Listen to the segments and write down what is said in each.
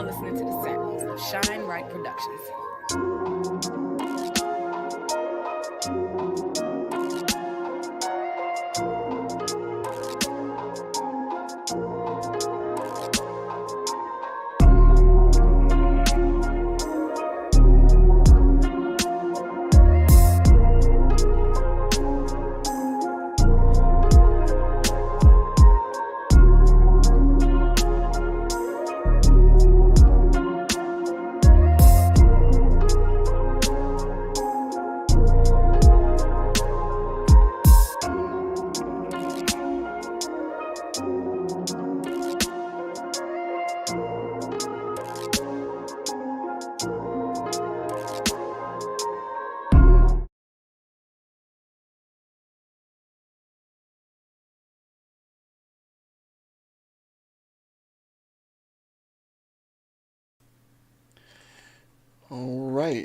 now listening to the sounds of Shine Right Productions.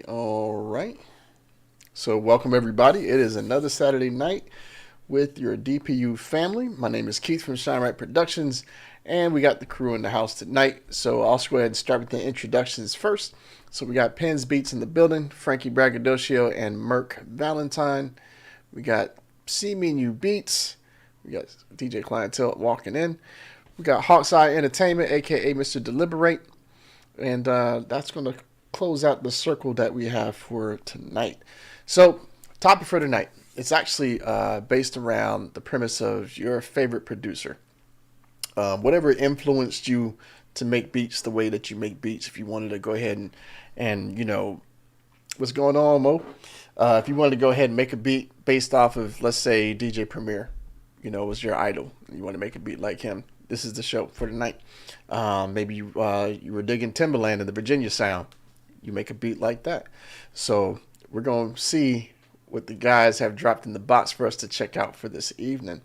All right. So welcome everybody. It is another Saturday night with your DPU family. My name is Keith from Shine Right Productions, and we got the crew in the house tonight. So I'll just go ahead and start with the introductions first. So we got Pens Beats in the building, Frankie Braggadocio and Merc Valentine. We got See Me and You Beats. We got DJ Clientele walking in. We got Hawkseye Entertainment, aka Mr. Deliberate, and that's going to close out the circle that we have for tonight. So, topic for tonight. It's actually based around the premise of your favorite producer. Whatever influenced you to make beats the way that you make beats. If you wanted to go ahead and you know, what's going on, Mo? If you wanted to go ahead and make a beat based off of, let's say, DJ Premier, you know, was your idol. You want to make a beat like him. This is the show for tonight. Maybe you were digging Timberland and the Virginia sound. You make a beat like that. So we're going to see what the guys have dropped in the box for us to check out for this evening.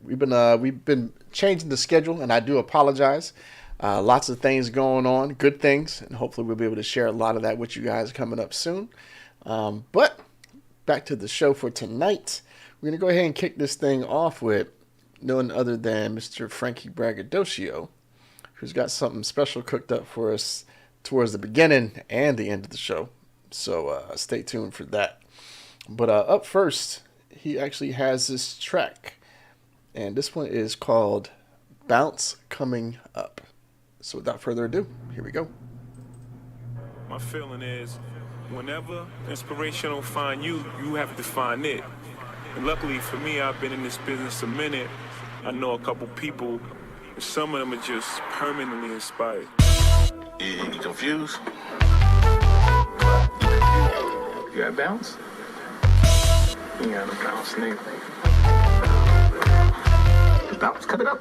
We've been changing the schedule, and I do apologize. Lots of things going on, good things, and hopefully we'll be able to share a lot of that with you guys coming up soon. But back to the show for tonight. We're going to go ahead and kick this thing off with none other than Mr. Frankie Braggadocio, who's got something special cooked up for us towards the beginning and the end of the show. So stay tuned for that. But up first, he actually has this track. And this one is called Bounce Coming Up. So without further ado, here we go. My feeling is, whenever inspiration don't find you, you have to find it. And luckily for me, I've been in this business a minute. I know a couple people. Some of them are just permanently inspired. You confused? You got bounce? You got no bounce, nigga. The bounce, cut it up.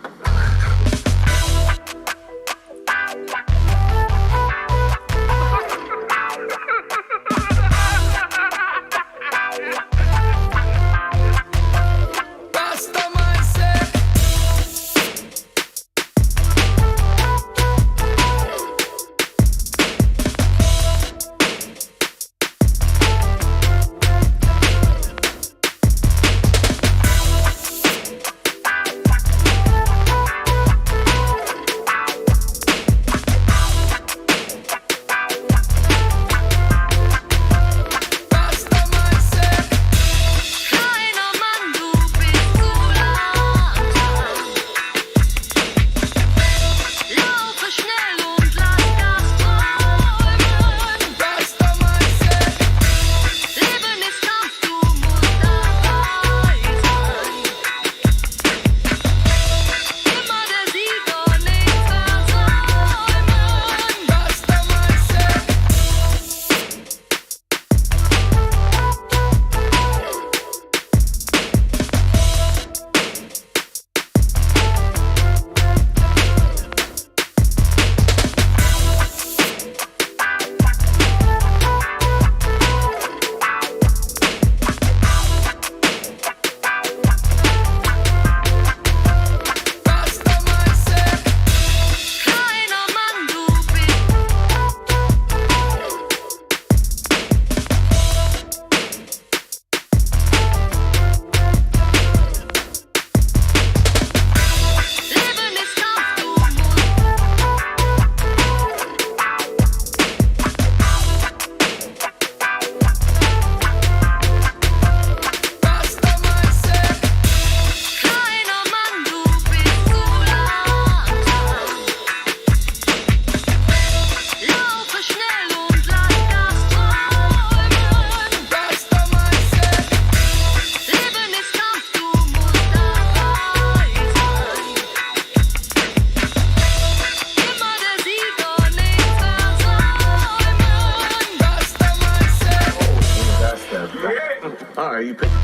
how you pick a pick.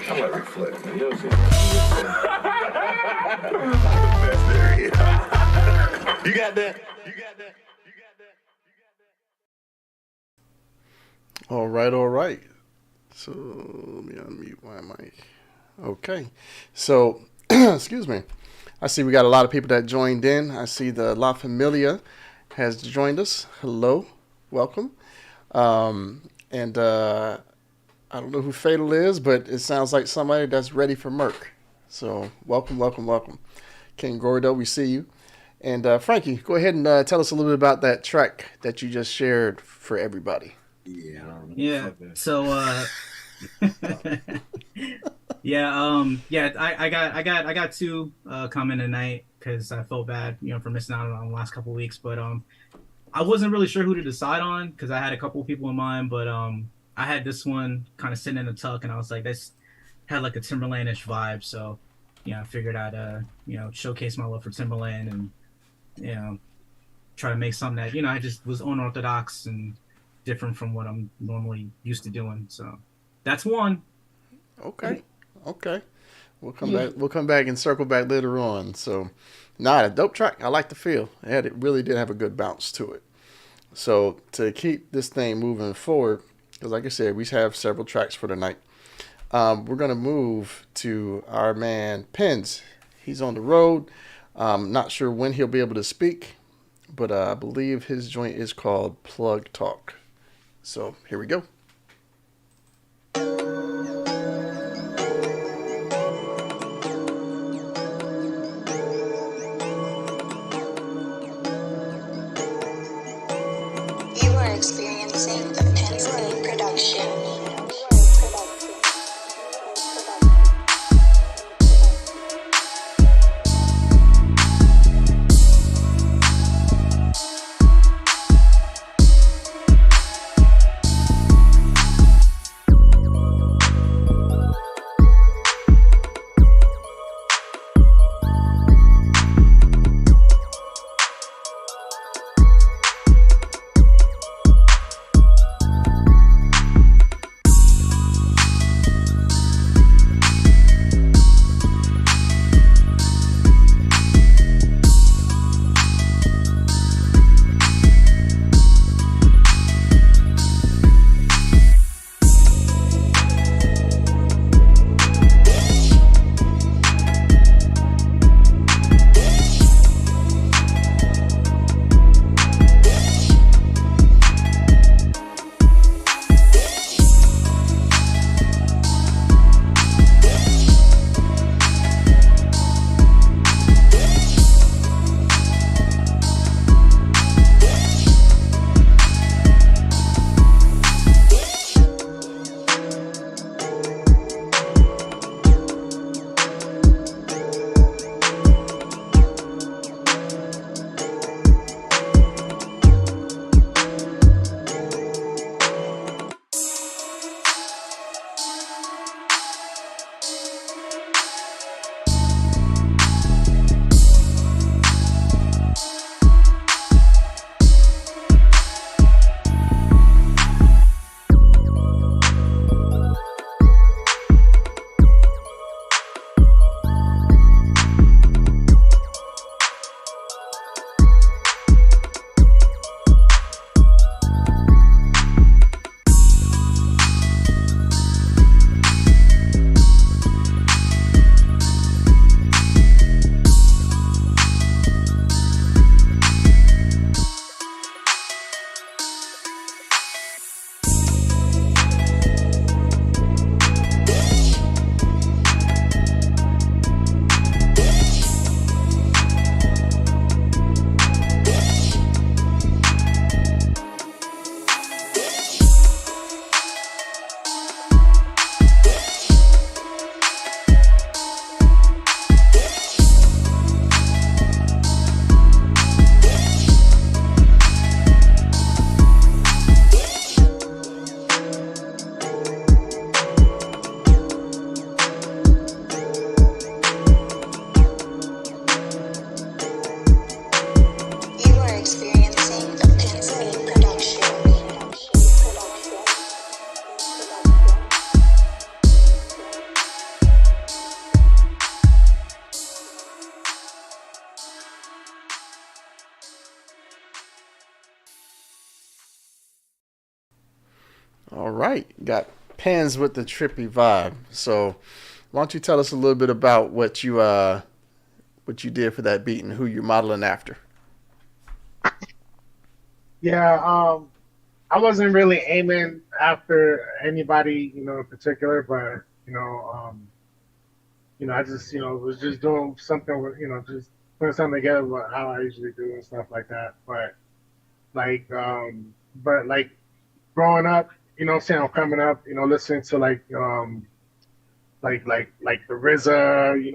I like reflex, man. You know what I'm saying? Best there is. You got that? All right. So let me unmute my mic. Okay. So, excuse me. I see we got a lot of people that joined in. I see the La Familia has joined us. Hello. Welcome. And I don't know who Fatal is, but it sounds like somebody that's ready for Merc. So welcome. King Gordo, we see you. And Frankie, go ahead and tell us a little bit about that track that you just shared for everybody. Yeah. So I got two coming tonight because I felt bad, for missing out on the last couple of weeks. But I wasn't really sure who to decide on because I had a couple of people in mind. But I had this one kind of sitting in the tuck, and I was like, this had like a Timberland-ish vibe. So I figured I'd showcase my love for Timberland and try to make something that I just was unorthodox and different from what I'm normally used to doing. So that's one. Okay. We'll come back and circle back later on. So, a dope track. I like the feel. It really did have a good bounce to it. So to keep this thing moving forward, because like I said, we have several tracks for tonight. We're gonna move to our man Pens. He's on the road. Not sure when he'll be able to speak, but I believe his joint is called Plug Talk. So here we go. You are experiencing a Pensley production. All right. Got Pens with the trippy vibe. So why don't you tell us a little bit about what you did for that beat and who you're modeling after? Yeah, I wasn't really aiming after anybody, in particular, but I just, was just doing something with, just putting something together with how I usually do and stuff like that. Like, but like growing up, what I'm saying, I'm coming up, listening to like the RZA,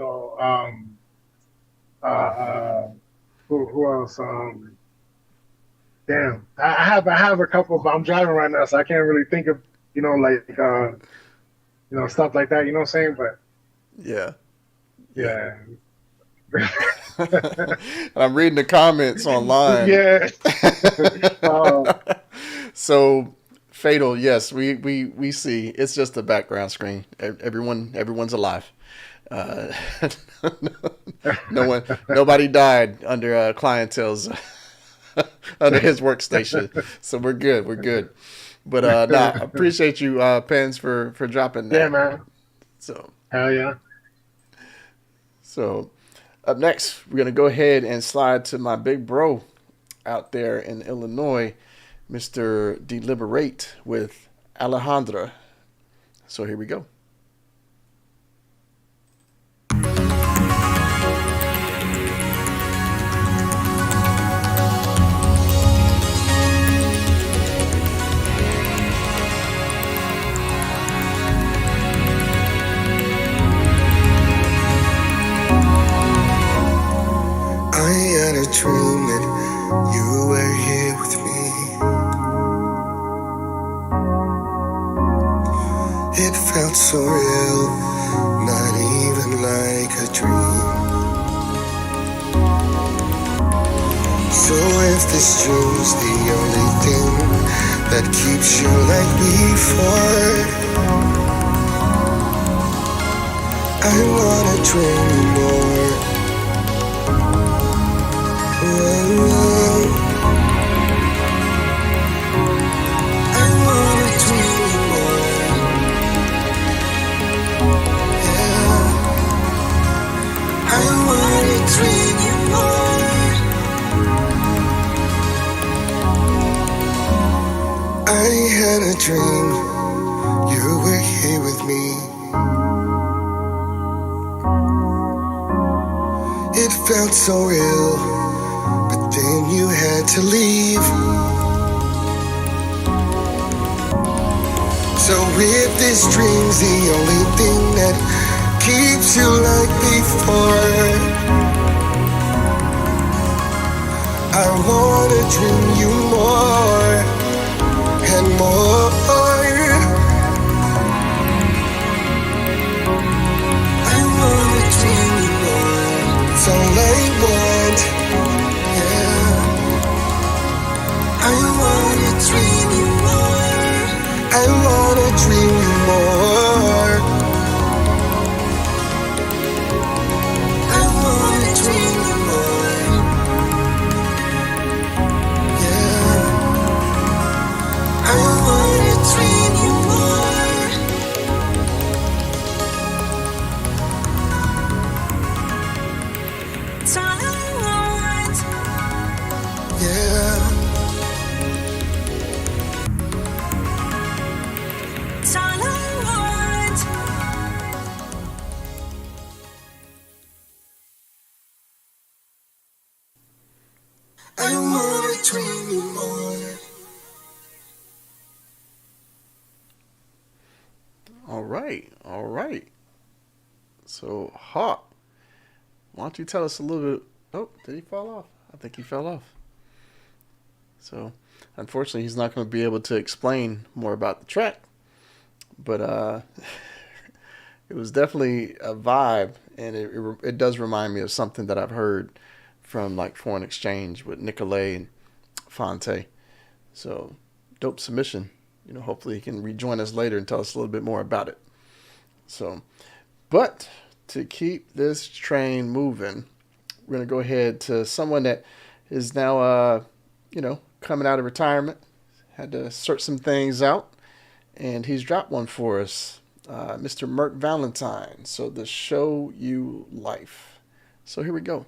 who else? Damn, I have a couple, but I'm driving right now, so I can't really think of, stuff like that. You know what I'm saying? But Yeah. yeah. I'm reading the comments online. Yeah. So Fatal, yes, we see. It's just a background screen. Everyone's alive. Uh, nobody died under clientele's under his workstation. So we're good. We're good. But I appreciate you, Pens, for dropping that. Yeah, man. So Hell yeah. So up next, we're gonna go ahead and slide to my big bro out there in Illinois, Mr. Deliberate with Alejandra. So here we go. I had a dream that you were here with me. It felt so real, not even like a dream. So if this dream's the only thing that keeps you like before, I wanna dream you more. Whoa. I wanna dream you more. Yeah. I wanna dream you more. I had a dream, you were here with me. It felt so real, but then you had to leave. So if this dream's the only thing that keeps you like before, I wanna dream you more and more. I wanna dream you more. It's all I want. Yeah. I wanna dream you more. I wanna dream you more. I wanna dream you more. Yeah. I wanna dream you more. It's all I want. Yeah. It's all I want. I wanna dream you more. All right, all right. So Hawk, why don't you tell us a little bit? Oh, did he fall off? I think he fell off. So unfortunately, he's not going to be able to explain more about the track. But it was definitely a vibe, and it does remind me of something that I've heard from like Foreign Exchange with Nicolay and Fonte. So dope submission. Hopefully he can rejoin us later and tell us a little bit more about it. So, but to keep this train moving, we're gonna go ahead to someone that is now, coming out of retirement, had to sort some things out, and he's dropped one for us, Mr. Merk Valentine. So the Show You Life. So here we go.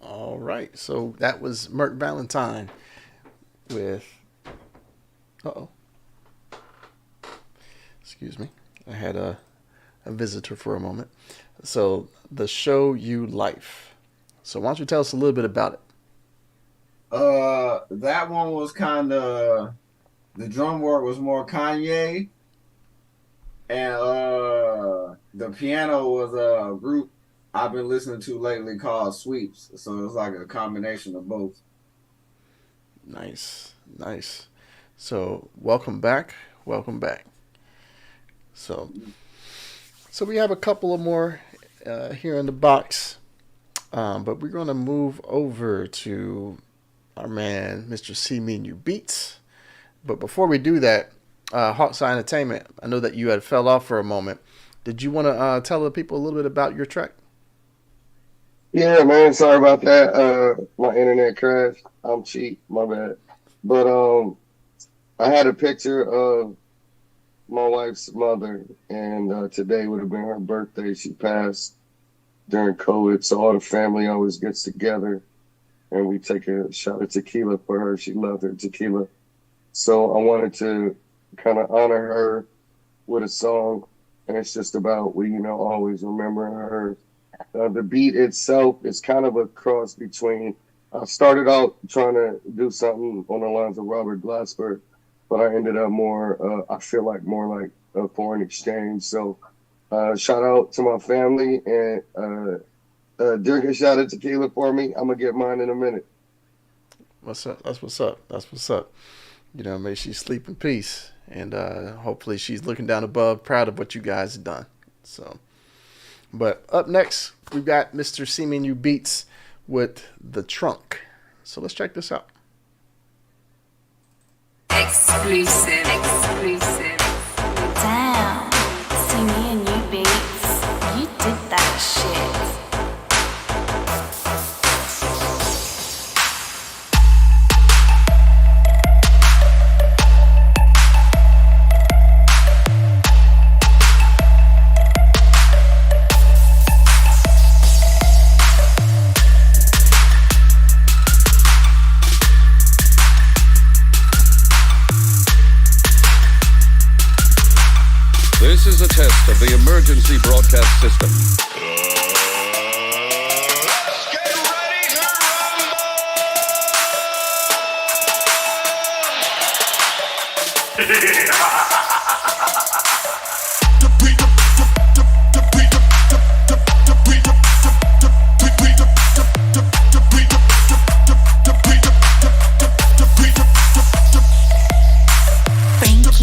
All right. So that was Merk Valentine with. Uh-oh. Excuse me. I had a visitor for a moment. So the Show You Life. So why don't you tell us a little bit about it? That one was kind of, the drum work was more Kanye, and the piano was a group I've been listening to lately called Sweeps. So it was like a combination of both. Nice. So welcome back. So we have a couple of more here in the box, but we're going to move over to our man, Mr. C Me and You Beats. But before we do that, Hawkseye Entertainment, I know that you had fell off for a moment. Did you want to tell the people a little bit about your track? Yeah, man. Sorry about that. My internet crashed. I'm cheap. My bad. But I had a picture of my wife's mother, and today would have been her birthday. She passed during COVID, so all the family always gets together, and we take a shot of tequila for her. She loved her tequila. So I wanted to kind of honor her with a song, and it's just about always remembering her. The beat itself is kind of a cross between. I started out trying to do something on the lines of Robert Glasper, but I ended up more. I feel like more like a foreign exchange. So shout out to my family and drink a shot of tequila for me. I'm gonna get mine in a minute. What's up? That's what's up. That's what's up. May she sleep in peace, and hopefully she's looking down above, proud of what you guys have done. So, but up next we've got Mr. CMU Beats with The Trunk. So let's check this out. Exclusive. Damn, see me and you beats. You did that shit. This is a test of the emergency broadcast system.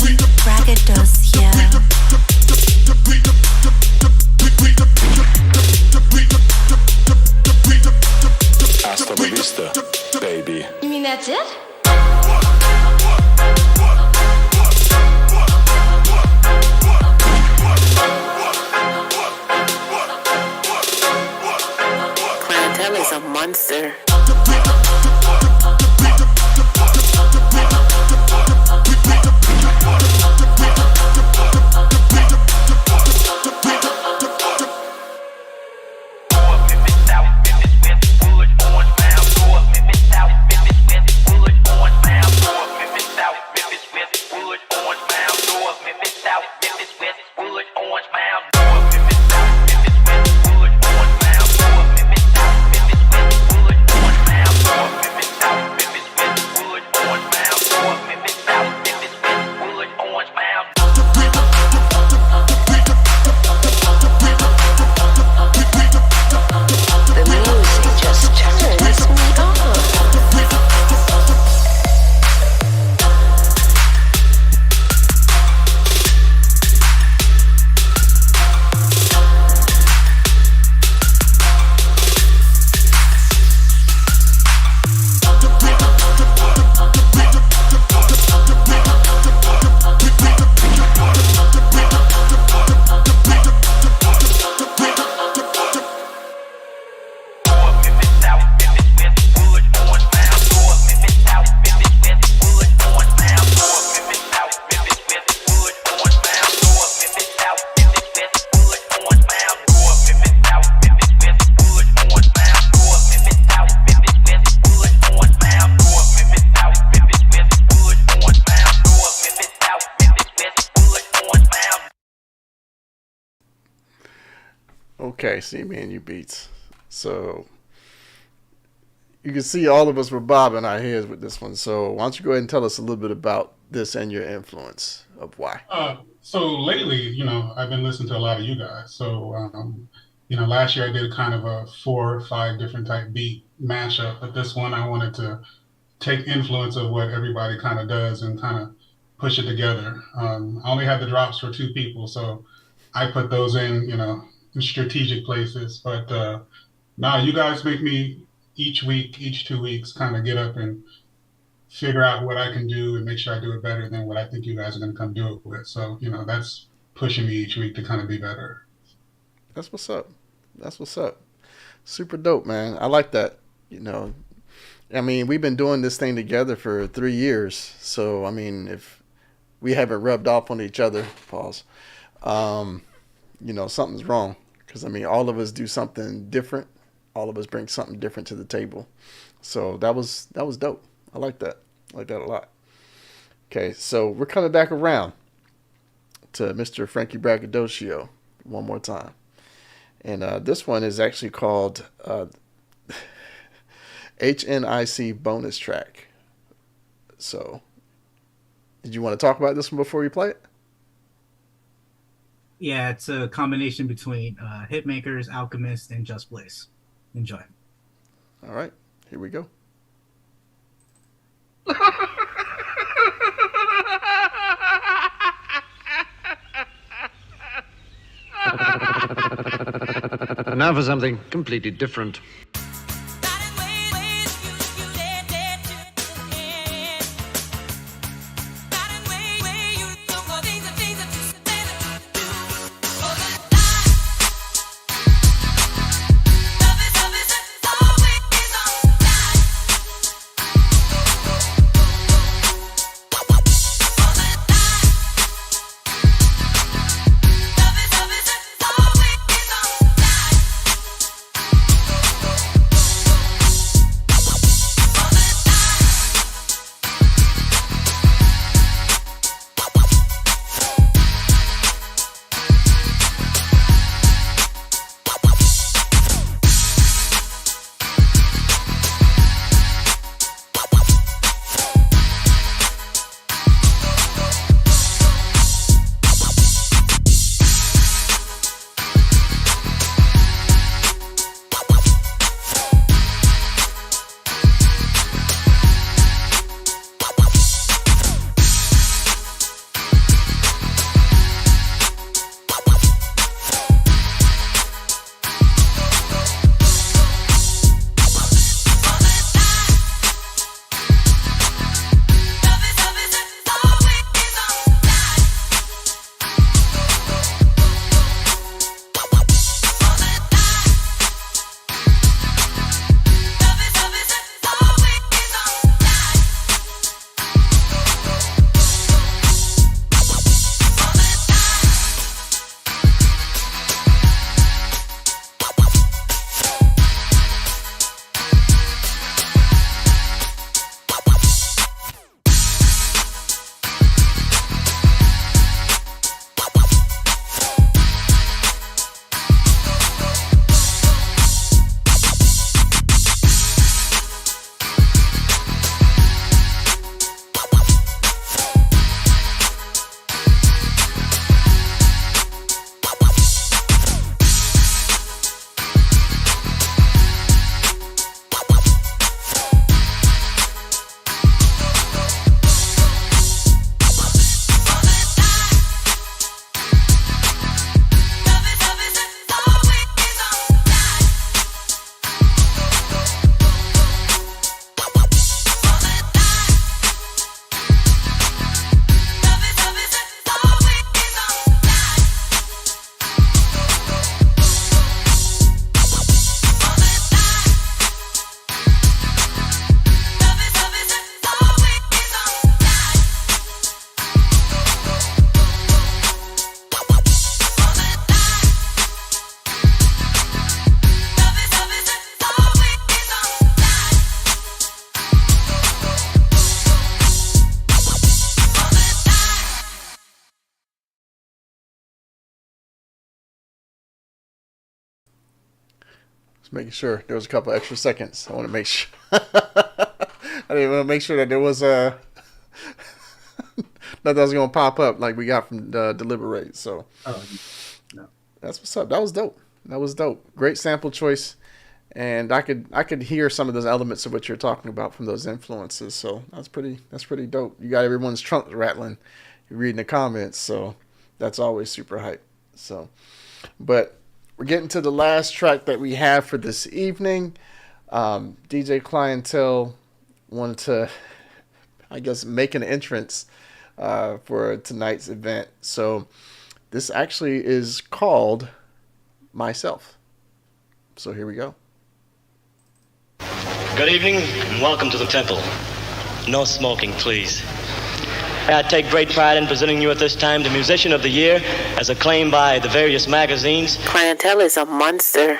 Frankie Braggadocio. Hasta la vista, baby. You mean that's it? Clientele is a monster. Okay, see me and you beats. So you can see all of us were bobbing our heads with this one. So why don't you go ahead and tell us a little bit about this and your influence of why? So lately, I've been listening to a lot of you guys. So, last year I did kind of a 4 or 5 different type beat mashup, but this one I wanted to take influence of what everybody kind of does and kind of push it together. I only had the drops for 2 people, so I put those in strategic places. But now you guys make me each week, each 2 weeks, kind of get up and figure out what I can do and make sure I do it better than what I think you guys are going to come do it with. So, that's pushing me each week to kind of be better. That's what's up. That's what's up. Super dope, man. I like that. We've been doing this thing together for 3 years. So, if we haven't rubbed off on each other, pause, something's wrong. Because, I mean, all of us do something different. All of us bring something different to the table. So that was dope. I like that. I like that a lot. Okay, so we're coming back around to Mr. Frankie Braggadocio one more time. And this one is actually called HNIC bonus track. So, did you want to talk about this one before we play it? Yeah, it's a combination between Hitmakers, Alchemist, and Just Blaze. Enjoy. All right, here we go. Now for something completely different. Making sure there was a couple extra seconds. I want to make sure. I didn't want to make sure that there was nothing was gonna pop up like we got from Deliberate. So no. That's what's up. That was dope. That was dope. Great sample choice, and I could hear some of those elements of what you're talking about from those influences. So that's pretty dope. You got everyone's trunks rattling. You're reading the comments, so that's always super hype. So, but we're getting to the last track that we have for this evening. DJ Clientele wanted to, I guess, make an entrance for tonight's event. So this actually is called Myself. So here we go. Good evening and welcome to the temple. No smoking, please. I take great pride in presenting you at this time the Musician of the Year, as acclaimed by the various magazines. Clientele is a monster.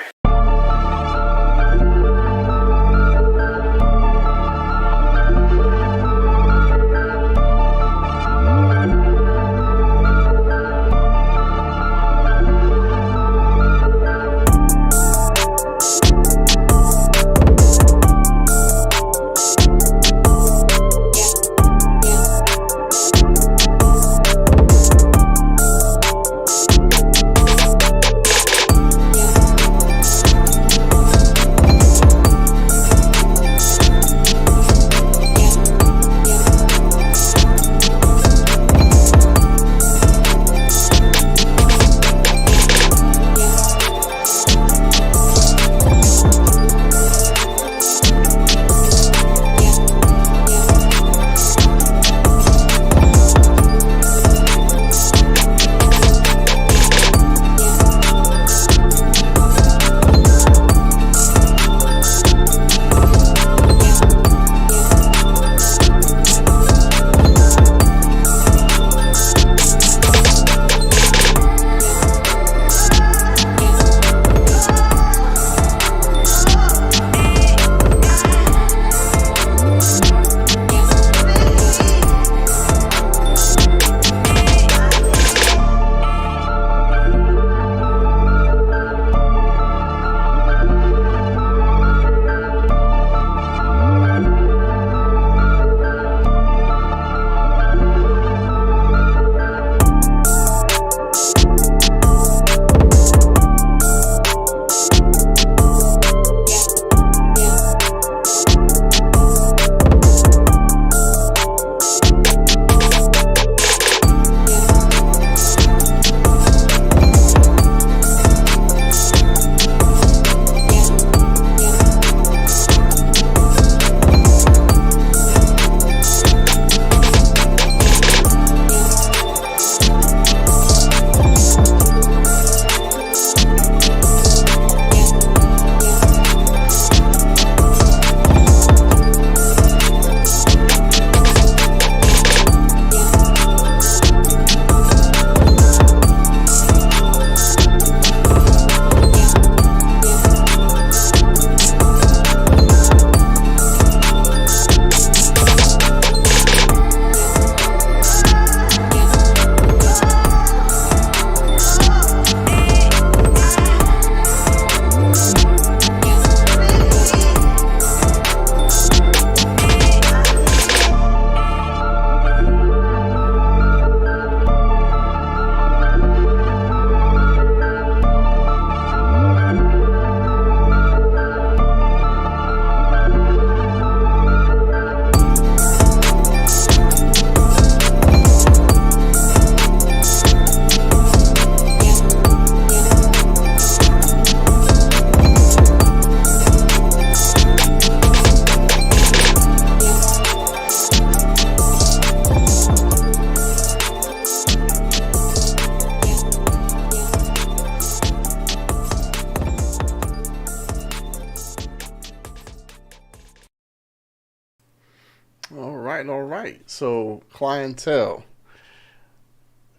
All right. So, clientele.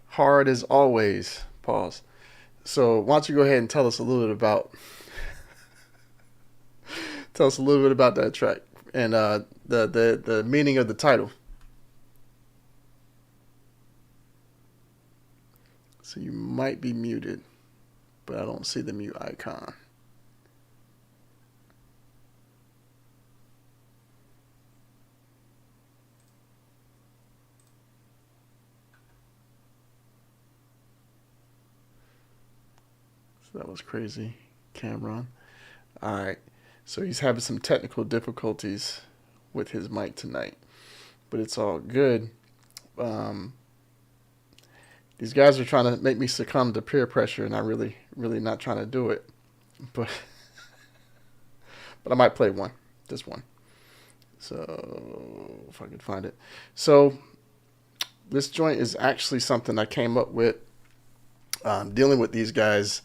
Hard as always. Pause. So, why don't you go ahead and tell us a little bit about that track and the meaning of the title. So you might be muted, but I don't see the mute icon. So that was crazy, Cameron. All right. So he's having some technical difficulties with his mic tonight, but it's all good. These guys are trying to make me succumb to peer pressure, and I'm really not trying to do it. But I might play this one. So if I can find it. So this joint is actually something I came up with dealing with these guys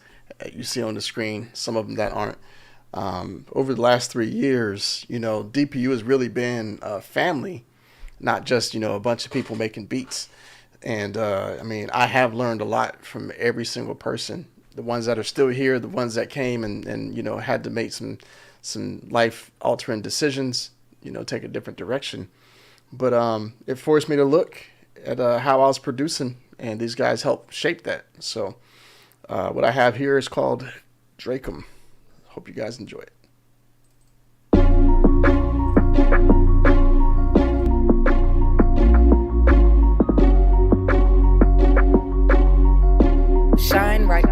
you see on the screen, some of them that aren't. Over the last 3 years, DPU has really been family not just, a bunch of people making beats. And I mean, I have learned a lot from every single person. The ones that are still here, the ones that came and had to make some life altering decisions, take a different direction. But it forced me to look at how I was producing, and these guys helped shape that. So what I have here is called Drake'em. Hope you guys enjoy it. Shine right.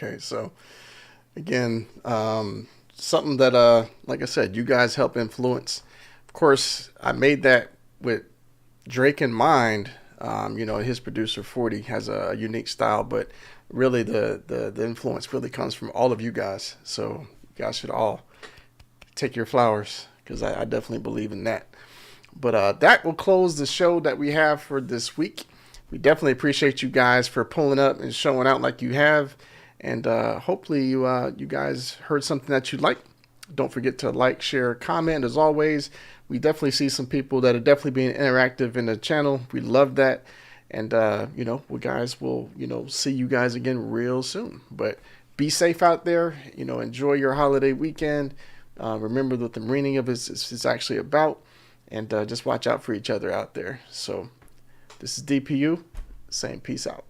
Okay, so again, something that, like I said, you guys help influence. Of course, I made that with Drake in mind. His producer 40 has a unique style, but really the influence really comes from all of you guys. So you guys should all take your flowers, because I definitely believe in that. But that will close the show that we have for this week. We definitely appreciate you guys for pulling up and showing out like you have. And hopefully you guys heard something that you like. Don't forget to like, share, comment. As always, we definitely see some people that are definitely being interactive in the channel. We love that. And, we guys will, see you guys again real soon. But be safe out there. Enjoy your holiday weekend. Remember what the meaning of it is actually about. And just watch out for each other out there. So this is DPU saying peace out.